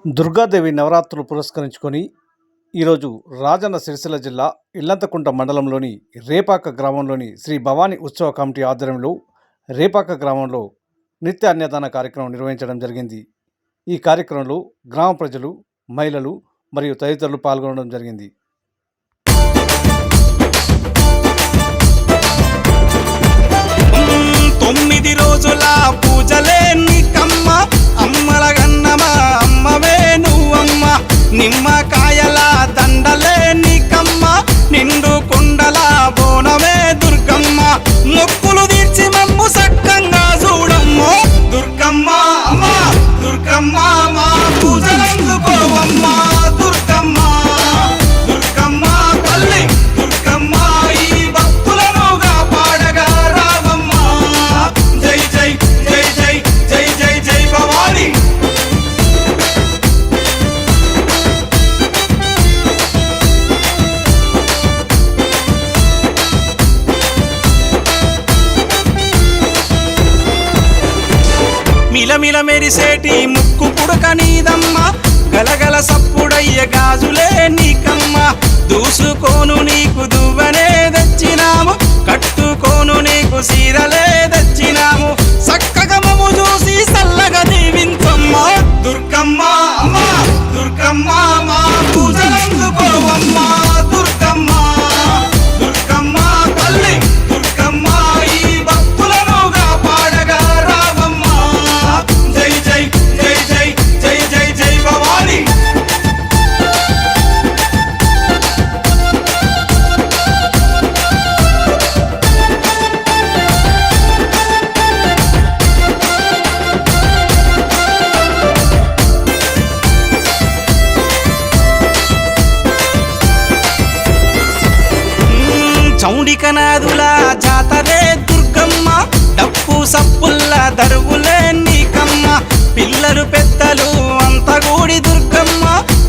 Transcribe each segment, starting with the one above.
దుర్గాదేవి నవరాత్రులు పురస్కరించుకొని ఈరోజు రాజన్న సిరిసిల్ల జిల్లా ఇల్లంతకుంట మండలంలోని రేపాక గ్రామంలోని శ్రీ భవానీ ఉత్సవ కమిటీ ఆధ్వర్యంలో రేపాక గ్రామంలో నిత్య అన్నదాన కార్యక్రమం నిర్వహించడం జరిగింది. ఈ కార్యక్రమంలో గ్రామ ప్రజలు, మహిళలు మరియు తదితరులు పాల్గొనడం జరిగింది. తొమ్మిది రోజుల పూజలే నీకమ్మ, అమ్మల గన్నమా అమ్మవే నువ్వమ్మ. నిమ్మకాయల దండలే నీకమ్మ, నిండు కుండల బోనమే దుర్గమ్మ. మొక్కులు తీర్చి మమ్ము సక్కంగా చూడమ్మో దుర్గమ్మ. అమ్మ దుర్గమ్మ, మా పూజలందుకోవమ్మ దుర్గమ్మ. దుర్గమ్మ తల్లి దుర్గమ్మ, ఈ భక్తులను కాపాడగా రావమ్మ. జై జై జై జై జై జై జై భవాని. మిలమిల మెరిసేటి ముక్కు పుడక నీదమ్మ, గలగల సప్పుడయ్య గాజులే నీకమ్మ. దూసుకోను నీకు దువ్వనే తెచ్చినాము, కట్టుకోను నీకు సీరలే తెచ్చినాము. సక్కగా మమ్ము చూసి సల్లగా దీవించమ్మ దుర్గమ్మ. అమ్మ దుర్గమ్మ, మా పూజలందుకోవమ్మ దుర్గమ్మ. దుర్గమ్మ తల్లి దుర్గమ్మ, ఈ భక్తులను కాపాడగా రావమ్మ. జై జై జై జై జై జై జై భవాని. చౌడికనాదుల జాతరే దుర్గమ్మ, డప్పు సప్పుల్ల దరువులే నీకమ్మ. పిల్లలు పెద్దలు అంత గూడి దుర్గమ్మ,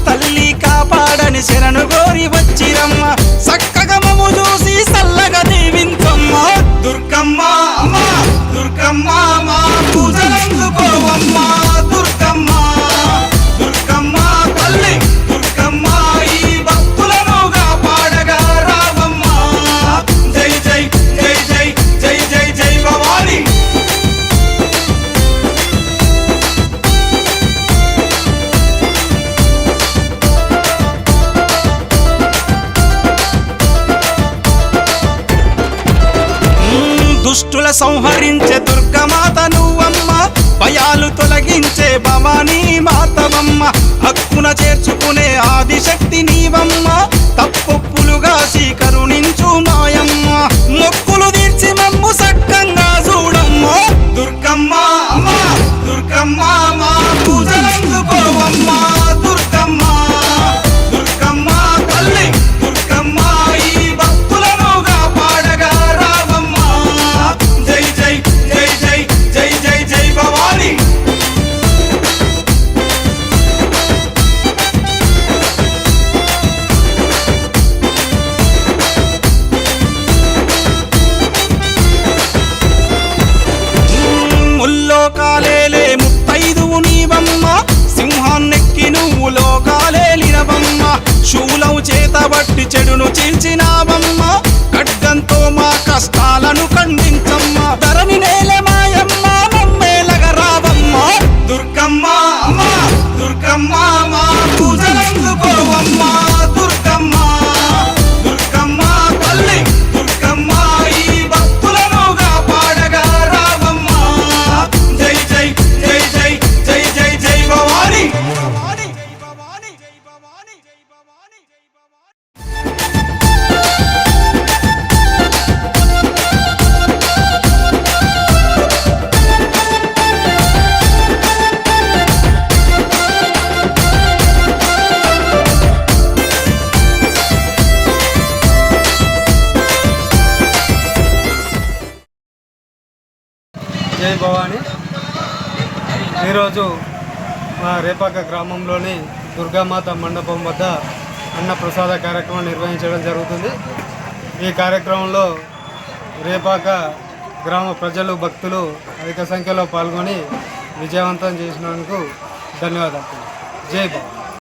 తల్లి కాపాడని శరణు గోరి వచ్చిరమ్మ. సక్కగా మమ్ము చూసి సల్లగా దీవించమ్మ దుర్గమ్మ. అమ్మ దుర్గమ్మ, మా పూజలందుకోవమ్మ దుర్గమ్మ. దుర్గమ్మ తల్లి దుర్గమ్మ, ఈ భక్తులను కాపాడగా రావమ్మ. జై జై జై జై జై జై జై భవాని. దుష్టుల సంహరించే దుర్గమాత నువ్వమ్మ, భయాలు తొలగించే భవానీ మాతవమ్మ. హక్కున చేర్చుకునే ఆదిశక్తి నీవమ్మ, తప్పొప్పులుగా కరుణించు మాయమ్మ. మొక్కులు తీర్చి మమ్ము సక్కంగా చూడమ్మో దుర్గమ్మ. అమ్మ దుర్గమ్మ, మా పూజలందుకోవమ్మ దుర్గమ్మ. దుర్గమ్మ తల్లి దుర్గమ్మ, ఈ భక్తులను కాపాడగా రావమ్మ. జై జై జై జై జై జై జై భవాని. ముల్లోకాలేలే ముత్తైదువు నీవమ్మ, సింహాన్నెక్కి నువ్వు లోకాలేలినవమ్మ. శూలం చేతబట్టి చెడును చీల్చినావమ్మ, ఖడ్గంతో మా కష్టాలను ఖండించమ్మ. ధరణి నేల మాయమ్మ, మమ్మేలగా రావమ్మ దుర్గమ్మ. అమ్మ దుర్గమ్మ, మా పూజలందుకోవమ్మ దుర్గమ్మ. దుర్గమ్మ తల్లి దుర్గమ్మ, ఈ భక్తులను కాపాడగా రావమ్మ. జై జై జై జై జై జై జై భవాని. జై భవాని. ఈరోజు మా రేపాక గ్రామంలోని దుర్గామాత మండపం వద్ద అన్న ప్రసాద కార్యక్రమం నిర్వహించడం జరుగుతుంది. ఈ కార్యక్రమంలో రేపాక గ్రామ ప్రజలు, భక్తులు అధిక సంఖ్యలో పాల్గొని విజయవంతం చేసినందుకు ధన్యవాదాలు. జై భవాని.